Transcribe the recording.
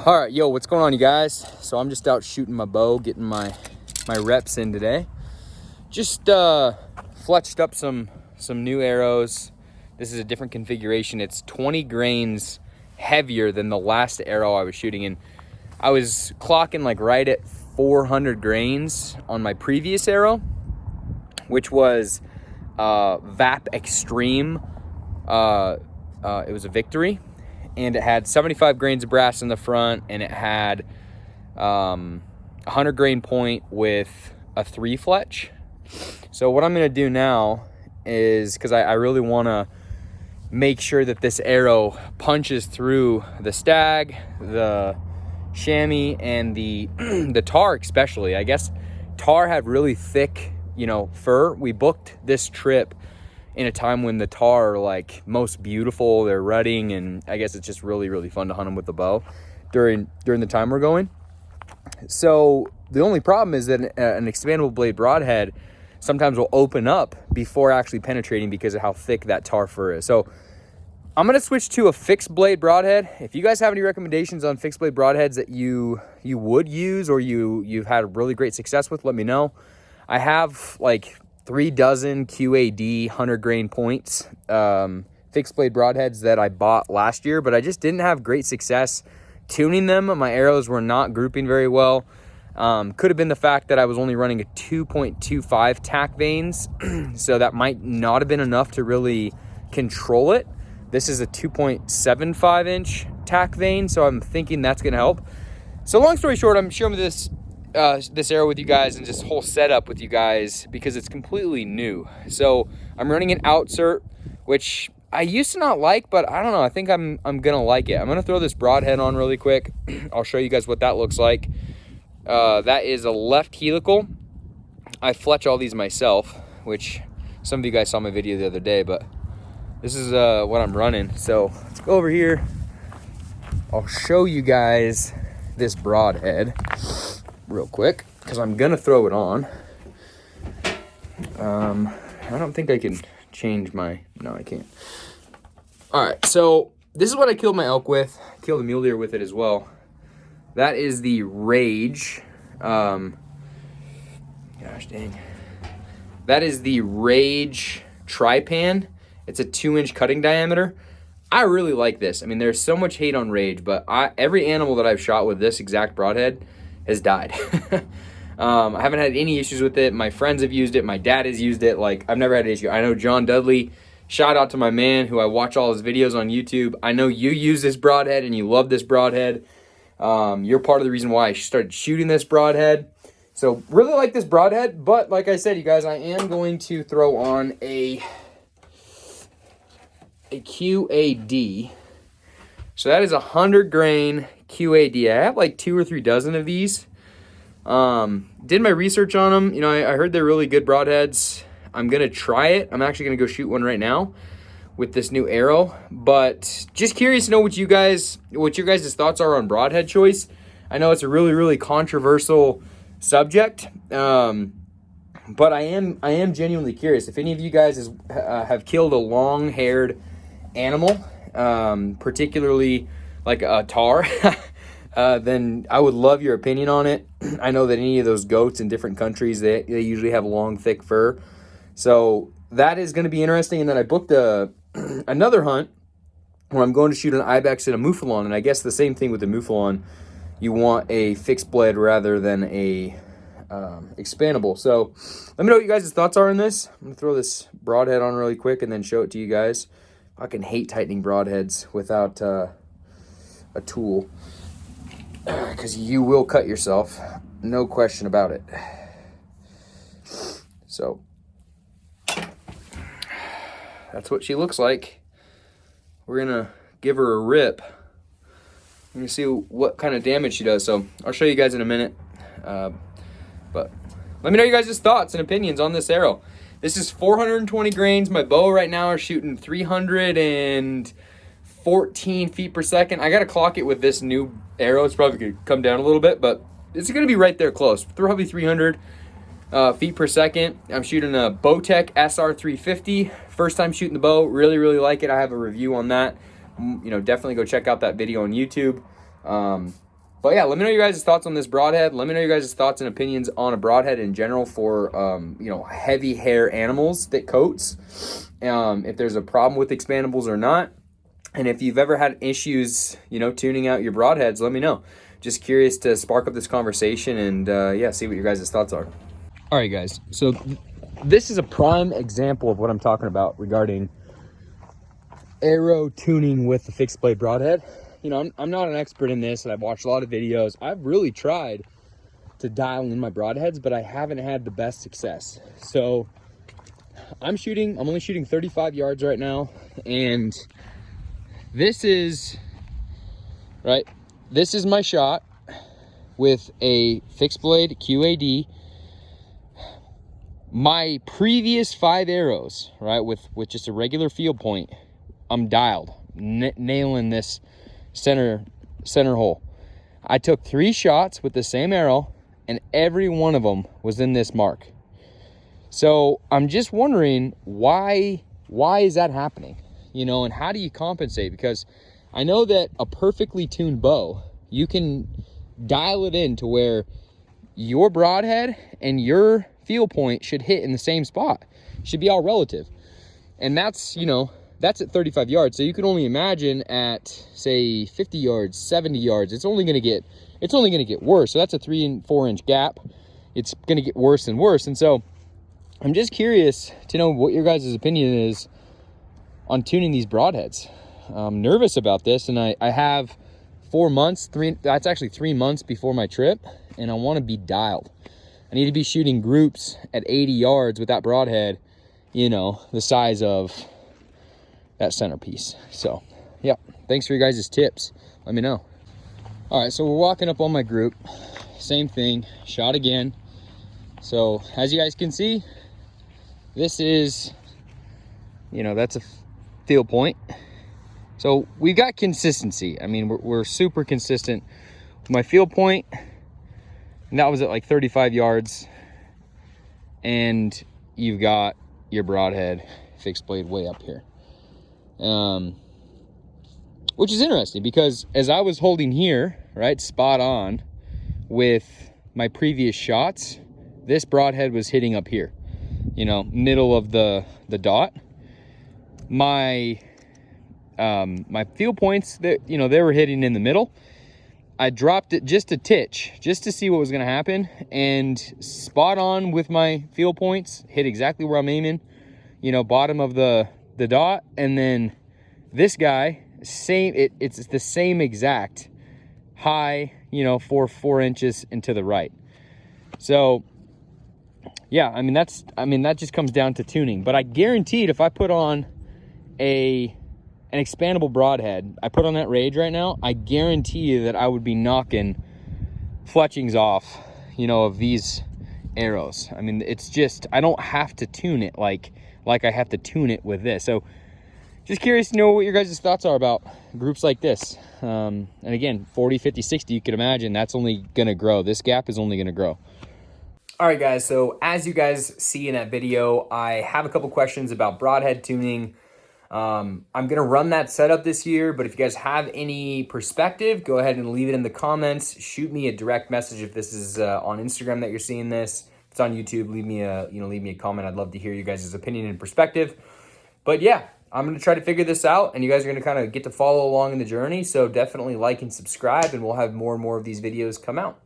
All right, yo, what's going on, you guys? So I'm just out shooting my bow, getting my reps in today. Just fletched up some new arrows. This is a different configuration. It's 20 grains heavier than the last arrow I was shooting, and I was clocking like right at 400 grains on my previous arrow, which was VAP Extreme. It was a Victory, and it had 75 grains of brass in the front, and it had 100 grain point with a 3 fletch. So what I'm going to do now is, because I really want to make sure that this arrow punches through the stag, the chamois, and the the tar especially. I guess tar had really thick, fur. We booked this trip in a time when the tar are like most beautiful. They're rutting, and I guess it's just really, really fun to hunt them with the bow during the time we're going. So the only problem is that an expandable blade broadhead sometimes will open up before actually penetrating because of how thick that tar fur is. So I'm going to switch to a fixed blade broadhead. If you guys have any recommendations on fixed blade broadheads that you would use or you've had really great success with, let me know. I have like 3 dozen QAD 100 grain points, fixed blade broadheads that I bought last year, but I just didn't have great success tuning them. My arrows were not grouping very well. Could have been the fact that I was only running a 2.25 tack vanes, so that might not have been enough to really control it. This is a 2.75 inch tack vane, so I'm thinking that's going to help. So long story short, I'm sharing this arrow with you guys and this whole setup with you guys because it's completely new. So I'm running an outsert, which I used to not like, but I don't know. I think I'm gonna like it. I'm gonna throw this broadhead on really quick. I'll show you guys what that looks like. That is a left helical. I fletch all these myself, which some of you guys saw my video the other day, but this is what I'm running. So let's go over here. I'll show you guys this broadhead real quick because I'm gonna throw it on. I don't think I can change my, no, I can't. All right, so this is what I killed my elk with. Killed a mule deer with it as well. That is the Rage. Gosh dang. That is the Rage Tri-Pan. It's a 2-inch cutting diameter. I really like this. I mean, there's so much hate on Rage, but every animal that I've shot with this exact broadhead has died. I haven't had any issues with it. My friends have used it. My dad has used it. Like, I've never had an issue. I know John Dudley, shout out to my man who I watch all his videos on YouTube. I know you use this broadhead and you love this broadhead. You're part of the reason why I started shooting this broadhead. So really like this broadhead, but like I said, you guys, I am going to throw on a QAD. So that is 100 grain QAD. I have like 2 or 3 dozen of these. Did my research on them. I heard they're really good broadheads. I'm gonna try it. I'm actually gonna go shoot one right now with this new arrow. But just curious to know what your guys' thoughts are on broadhead choice. I know it's a really, really controversial subject. But I am genuinely curious. If any of you guys have killed a long-haired animal, particularly like a tar, then I would love your opinion on it. I know that any of those goats in different countries, they usually have long, thick fur. So that is going to be interesting. And then I booked another hunt where I'm going to shoot an ibex and a mouflon. And I guess the same thing with the mouflon. You want a fixed blade rather than a expandable. So let me know what you guys' thoughts are on this. I'm going to throw this broadhead on really quick and then show it to you guys. I fucking hate tightening broadheads without a tool, because you will cut yourself, no question about it. So that's what she looks like. We're gonna give her a rip. We're gonna see what kind of damage she does. So I'll show you guys in a minute, but let me know you guys' thoughts and opinions on this arrow. This is 420 grains. My bow right now is shooting 314 feet per second. I gotta clock it with this new arrow. It's probably gonna come down a little bit, but it's gonna be right there close. Probably 300 feet per second. I'm shooting a Bowtech SR350. First time shooting the bow. Really, really like it. I have a review on that. Definitely go check out that video on YouTube. But yeah, let me know your guys' thoughts on this broadhead. Let me know your guys' thoughts and opinions on a broadhead in general for, you know, heavy hair animals that coats. If there's a problem with expandables or not. And if you've ever had issues, you know, tuning out your broadheads, let me know. Just curious to spark up this conversation and, yeah, see what your guys' thoughts are. All right, guys. So this is a prime example of what I'm talking about regarding arrow tuning with the fixed blade broadhead. You know, I'm not an expert in this, and I've watched a lot of videos. I've really tried to dial in my broadheads, but I haven't had the best success. So I'm only shooting 35 yards right now, and this is my shot with a fixed blade QAD. My previous 5 arrows, right, with just a regular field point, I'm dialed, nailing this center hole. I took 3 shots with the same arrow, and every one of them was in this mark. So I'm just wondering why is that happening, you know, and how do you compensate? Because I know that a perfectly tuned bow, you can dial it in to where your broadhead and your field point should hit in the same spot. It should be all relative. And that's, you know, that's at 35 yards. So you can only imagine at, say, 50 yards, 70 yards, it's only going to get worse. So that's a 3 and 4 inch gap. It's going to get worse and worse. And so I'm just curious to know what your guys' opinion is on tuning these broadheads. I'm nervous about this, and I have 4 months, that's actually 3 months before my trip, and I want to be dialed. I need to be shooting groups at 80 yards with that broadhead, you know, the size of that centerpiece. So yeah, thanks for your guys' tips. Let me know. All right, so we're walking up on my group, same thing, shot again. So as you guys can see, this is, you know, that's a field point. So we've got consistency. I mean, we're super consistent with my field point, and that was at like 35 yards, and you've got your broadhead fixed blade way up here. Which is interesting because as I was holding here, right, spot on with my previous shots, this broadhead was hitting up here, you know, middle of the dot. My field points, that, you know, they were hitting in the middle. I dropped it just a titch, just to see what was going to happen, and spot on with my field points, hit exactly where I'm aiming, you know, bottom of the dot. And then this guy, it's the same exact high, you know, 4 inches and to the right. So yeah, I mean that just comes down to tuning. But I guaranteed if I put on an expandable broadhead, I put on that Rage right now, I guarantee you that I would be knocking fletchings off, you know, of these arrows. I mean, it's just, I don't have to tune it like I have to tune it with this. So just curious to know what your guys' thoughts are about groups like this. And again, 40, 50, 60, you can imagine that's only going to grow. This gap is only going to grow. All right, guys. So as you guys see in that video, I have a couple questions about broadhead tuning. I'm going to run that setup this year, but if you guys have any perspective, go ahead and leave it in the comments. Shoot me a direct message if this is on Instagram that you're seeing this. If it's on YouTube, leave me a comment. I'd love to hear you guys' opinion and perspective. But yeah, I'm going to try to figure this out, and you guys are going to kind of get to follow along in the journey. So definitely like and subscribe, and we'll have more and more of these videos come out.